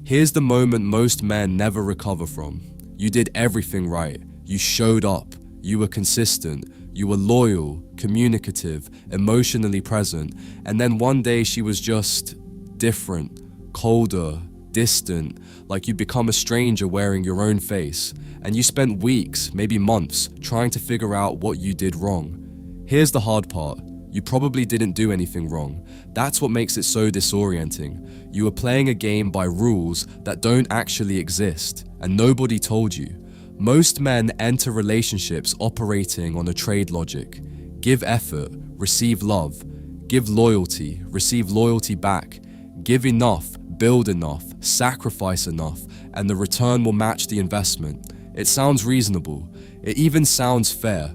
Here's the moment most men never recover from. You did everything right. You showed up. You were consistent. You were loyal, communicative, emotionally present. And then one day she was just different, colder, distant, like you'd become a stranger wearing your own face. And you spent weeks, maybe months, trying to figure out what you did wrong. Here's the hard part. You probably didn't do anything wrong. That's what makes it so disorienting. You were playing a game by rules that don't actually exist, and nobody told you. Most men enter relationships operating on a trade logic. Give effort, receive love. Give loyalty, receive loyalty back. Give enough, build enough, sacrifice enough, and the return will match the investment. It sounds reasonable. It even sounds fair.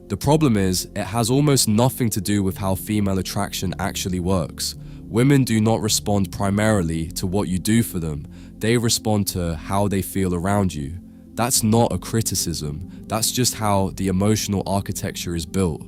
The problem is, it has almost nothing to do with how female attraction actually works. Women do not respond primarily to what you do for them. They respond to how they feel around you. That's not a criticism. That's just how the emotional architecture is built.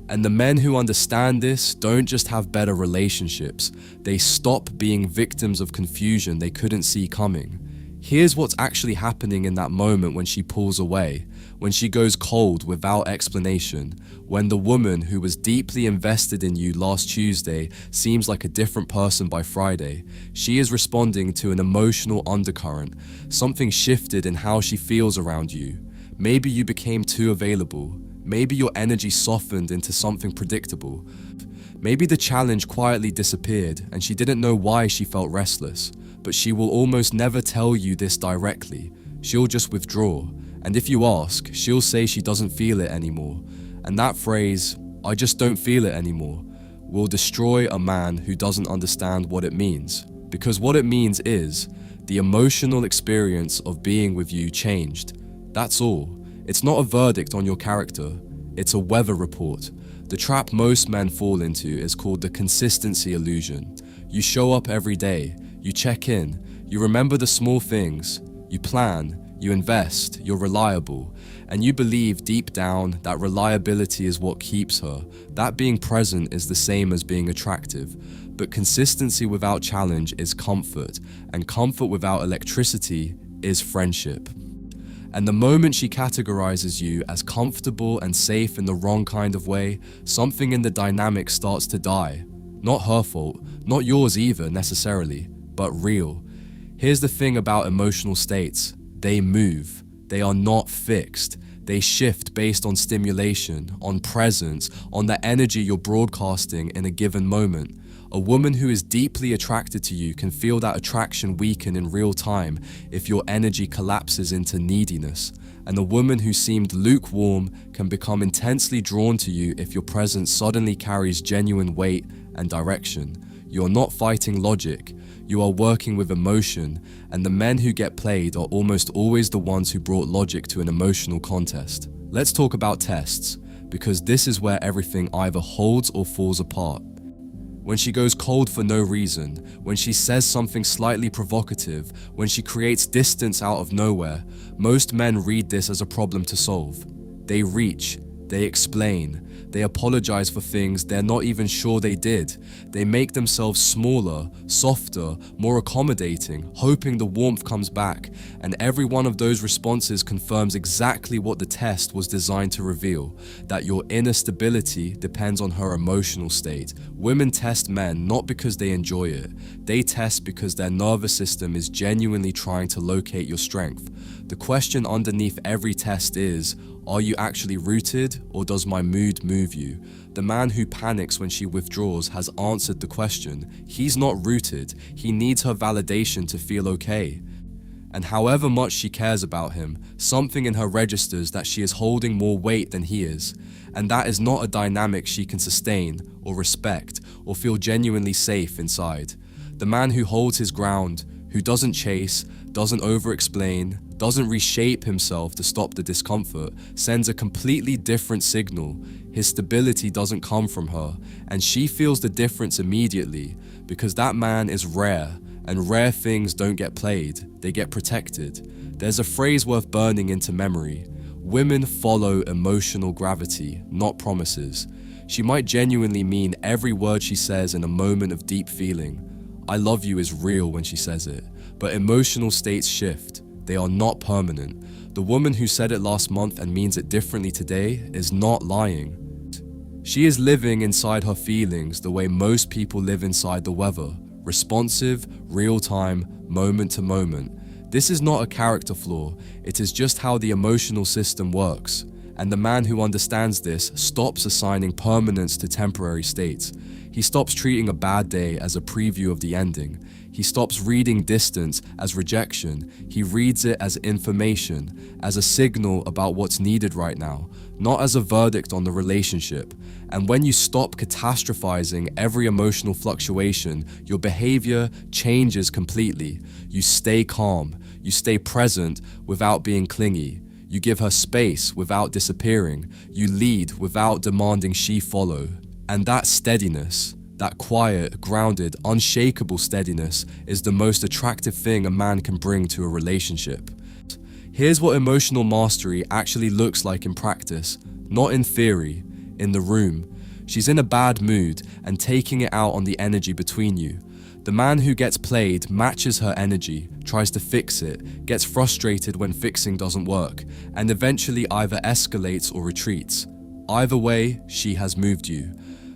And the men who understand this don't just have better relationships. They stop being victims of confusion they couldn't see coming. Here's what's actually happening in that moment when she pulls away, when she goes cold without explanation, when the woman who was deeply invested in you last Tuesday seems like a different person by Friday. She is responding to an emotional undercurrent. Something shifted in how she feels around you. Maybe you became too available. Maybe your energy softened into something predictable. Maybe the challenge quietly disappeared and she didn't know why she felt restless. But she will almost never tell you this directly. She'll just withdraw. And if you ask, she'll say she doesn't feel it anymore. And that phrase, "I just don't feel it anymore," will destroy a man who doesn't understand what it means. Because what it means is, the emotional experience of being with you changed. That's all. It's not a verdict on your character. It's a weather report. The trap most men fall into is called the consistency illusion. You show up every day. You check in, you remember the small things, you plan, you invest, you're reliable, and you believe deep down that reliability is what keeps her. That being present is the same as being attractive. But consistency without challenge is comfort, and comfort without electricity is friendship. And the moment she categorizes you as comfortable and safe in the wrong kind of way, something in the dynamic starts to die. Not her fault, not yours either necessarily, but real. Here's the thing about emotional states. They move. They are not fixed. They shift based on stimulation, on presence, on the energy you're broadcasting in a given moment. A woman who is deeply attracted to you can feel that attraction weaken in real time if your energy collapses into neediness. And a woman who seemed lukewarm can become intensely drawn to you if your presence suddenly carries genuine weight and direction. You're not fighting logic. You are working with emotion, and the men who get played are almost always the ones who brought logic to an emotional contest. Let's talk about tests, because this is where everything either holds or falls apart. When she goes cold for no reason, when she says something slightly provocative, when she creates distance out of nowhere, most men read this as a problem to solve. They reach, they explain, they apologize for things they're not even sure they did. They make themselves smaller, softer, more accommodating, hoping the warmth comes back. And every one of those responses confirms exactly what the test was designed to reveal, that your inner stability depends on her emotional state. Women test men not because they enjoy it. They test because their nervous system is genuinely trying to locate your strength. The question underneath every test is, are you actually rooted, or does my mood move you? The man who panics when she withdraws has answered the question. He's not rooted. He needs her validation to feel okay. And however much she cares about him, something in her registers that she is holding more weight than he is. And that is not a dynamic she can sustain, or respect, or feel genuinely safe inside. The man who holds his ground, who doesn't chase, doesn't over-explain, doesn't reshape himself to stop the discomfort, sends a completely different signal. His stability doesn't come from her, and she feels the difference immediately, because that man is rare, and rare things don't get played, they get protected. There's a phrase worth burning into memory. Women follow emotional gravity, not promises. She might genuinely mean every word she says in a moment of deep feeling. I love you is real when she says it, But emotional states shift. They are not permanent. The woman who said it last month and means it differently today is not lying. She is living inside her feelings the way most people live inside the weather, responsive, real-time, moment to moment. This is not a character flaw, it is just how the emotional system works. And the man who understands this stops assigning permanence to temporary states. He stops treating a bad day as a preview of the ending. He stops reading distance as rejection. He reads it as information, as a signal about what's needed right now, not as a verdict on the relationship. And when you stop catastrophizing every emotional fluctuation, your behavior changes completely. You stay calm. You stay present without being clingy. You give her space without disappearing. You lead without demanding she follow. And that steadiness, that quiet, grounded, unshakable steadiness is the most attractive thing a man can bring to a relationship. Here's what emotional mastery actually looks like in practice, not in theory, in the room. She's in a bad mood and taking it out on the energy between you. The man who gets played matches her energy, tries to fix it, gets frustrated when fixing doesn't work, and eventually either escalates or retreats. Either way, she has moved you.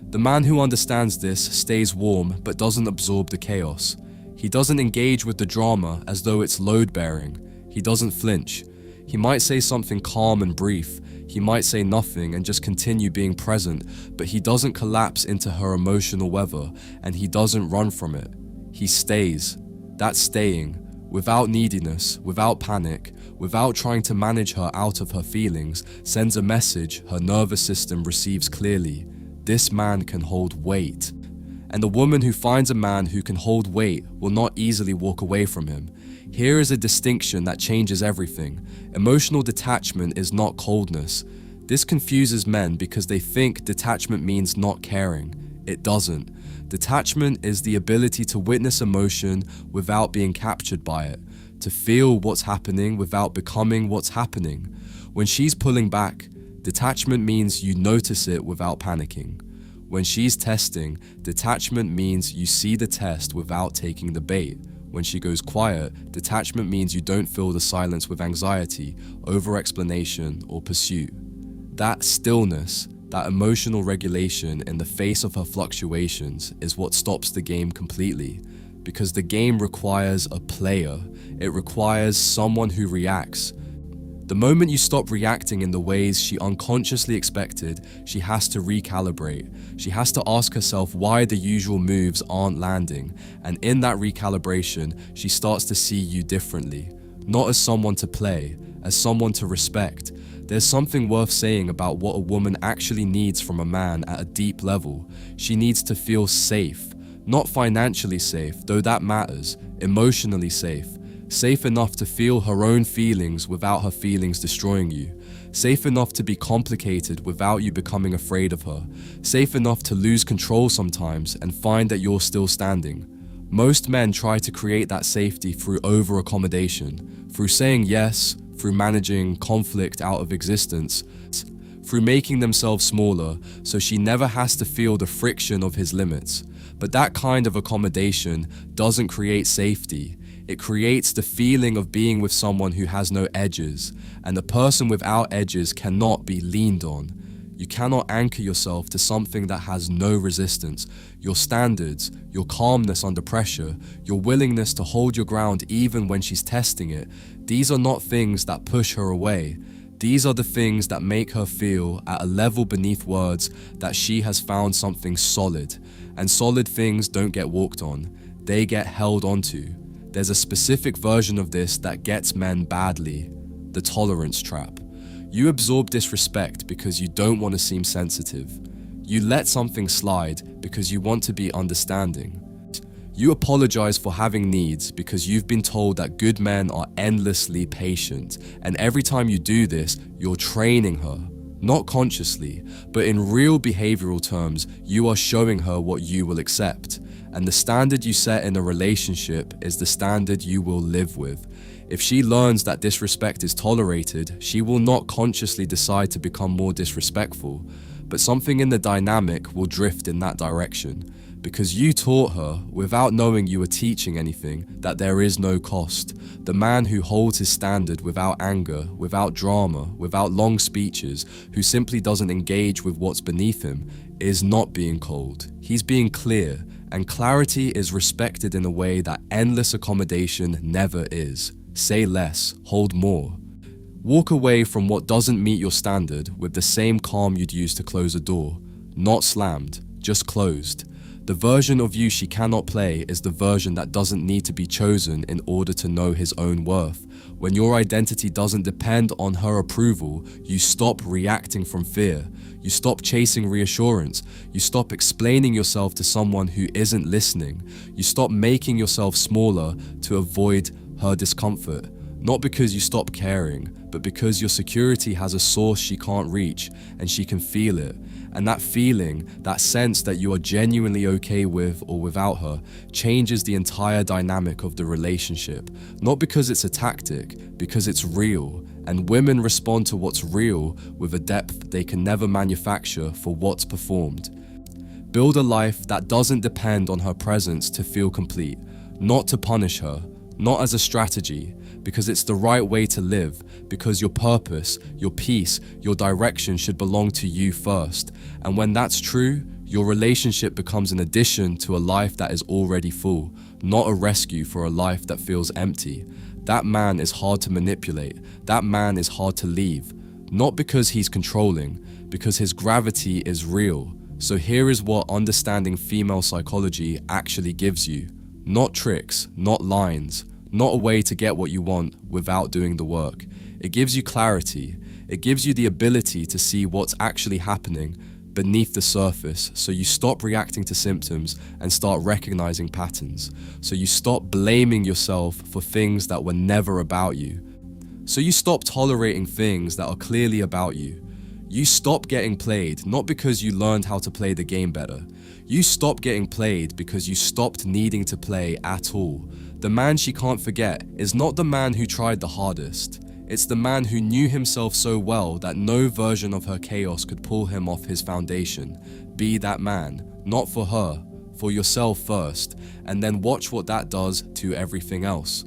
The man who understands this stays warm but doesn't absorb the chaos. He doesn't engage with the drama as though it's load-bearing. He doesn't flinch. He might say something calm and brief. He might say nothing and just continue being present, but he doesn't collapse into her emotional weather, and he doesn't run from it. He stays. That's staying, without neediness, without panic, without trying to manage her out of her feelings, sends a message her nervous system receives clearly. This man can hold weight. And the woman who finds a man who can hold weight will not easily walk away from him. Here is a distinction that changes everything. Emotional detachment is not coldness. This confuses men because they think detachment means not caring. It doesn't. Detachment is the ability to witness emotion without being captured by it, to feel what's happening without becoming what's happening. When she's pulling back, detachment means you notice it without panicking. When she's testing, detachment means you see the test without taking the bait. When she goes quiet, detachment means you don't fill the silence with anxiety, over-explanation, or pursuit. That stillness, that emotional regulation in the face of her fluctuations is what stops the game completely. Because the game requires a player. It requires someone who reacts. The moment you stop reacting in the ways she unconsciously expected, she has to recalibrate. She has to ask herself why the usual moves aren't landing, and in that recalibration, she starts to see you differently. Not as someone to play, as someone to respect. There's something worth saying about what a woman actually needs from a man at a deep level. She needs to feel safe. Not financially safe, though that matters, emotionally safe. Safe enough to feel her own feelings without her feelings destroying you. Safe enough to be complicated without you becoming afraid of her. Safe enough to lose control sometimes and find that you're still standing. Most men try to create that safety through over-accommodation, through saying yes, through managing conflict out of existence, through making themselves smaller so she never has to feel the friction of his limits. But that kind of accommodation doesn't create safety. It creates the feeling of being with someone who has no edges, and the person without edges cannot be leaned on. You cannot anchor yourself to something that has no resistance. Your standards, your calmness under pressure, your willingness to hold your ground even when she's testing it, these are not things that push her away. These are the things that make her feel at a level beneath words that she has found something solid. And solid things don't get walked on, they get held onto. There's a specific version of this that gets men badly, the tolerance trap. You absorb disrespect because you don't want to seem sensitive. You let something slide because you want to be understanding. You apologize for having needs because you've been told that good men are endlessly patient, and every time you do this, you're training her. Not consciously, but in real behavioral terms, you are showing her what you will accept. And the standard you set in a relationship is the standard you will live with. If she learns that disrespect is tolerated, she will not consciously decide to become more disrespectful, but something in the dynamic will drift in that direction. because you taught her, without knowing you were teaching anything, that there is no cost. The man who holds his standard without anger, without drama, without long speeches, who simply doesn't engage with what's beneath him, is not being cold. He's being clear, and clarity is respected in a way that endless accommodation never is. Say less, hold more. Walk away from what doesn't meet your standard with the same calm you'd use to close a door. Not slammed, just closed. The version of you she cannot play is the version that doesn't need to be chosen in order to know his own worth. When your identity doesn't depend on her approval, you stop reacting from fear. You stop chasing reassurance. You stop explaining yourself to someone who isn't listening. You stop making yourself smaller to avoid her discomfort. Not because you stop caring, but because your security has a source she can't reach and she can feel it. And that feeling, that sense that you are genuinely okay with or without her, changes the entire dynamic of the relationship. Not because it's a tactic, because it's real. And women respond to what's real with a depth they can never manufacture for what's performed. Build a life that doesn't depend on her presence to feel complete, not to punish her, not as a strategy, because it's the right way to live, because your purpose, your peace, your direction should belong to you first. And when that's true, your relationship becomes an addition to a life that is already full, not a rescue for a life that feels empty. That man is hard to manipulate. That man is hard to leave. Not because he's controlling, because his gravity is real. So here is what understanding female psychology actually gives you. Not tricks, not lines, not a way to get what you want without doing the work. It gives you clarity. It gives you the ability to see what's actually happening beneath the surface, so you stop reacting to symptoms and start recognizing patterns. So you stop blaming yourself for things that were never about you. So you stop tolerating things that are clearly about you. You stop getting played, not because you learned how to play the game better. You stop getting played because you stopped needing to play at all. The man she can't forget is not the man who tried the hardest. It's the man who knew himself so well that no version of her chaos could pull him off his foundation. Be that man, not for her, for yourself first, and then watch what that does to everything else.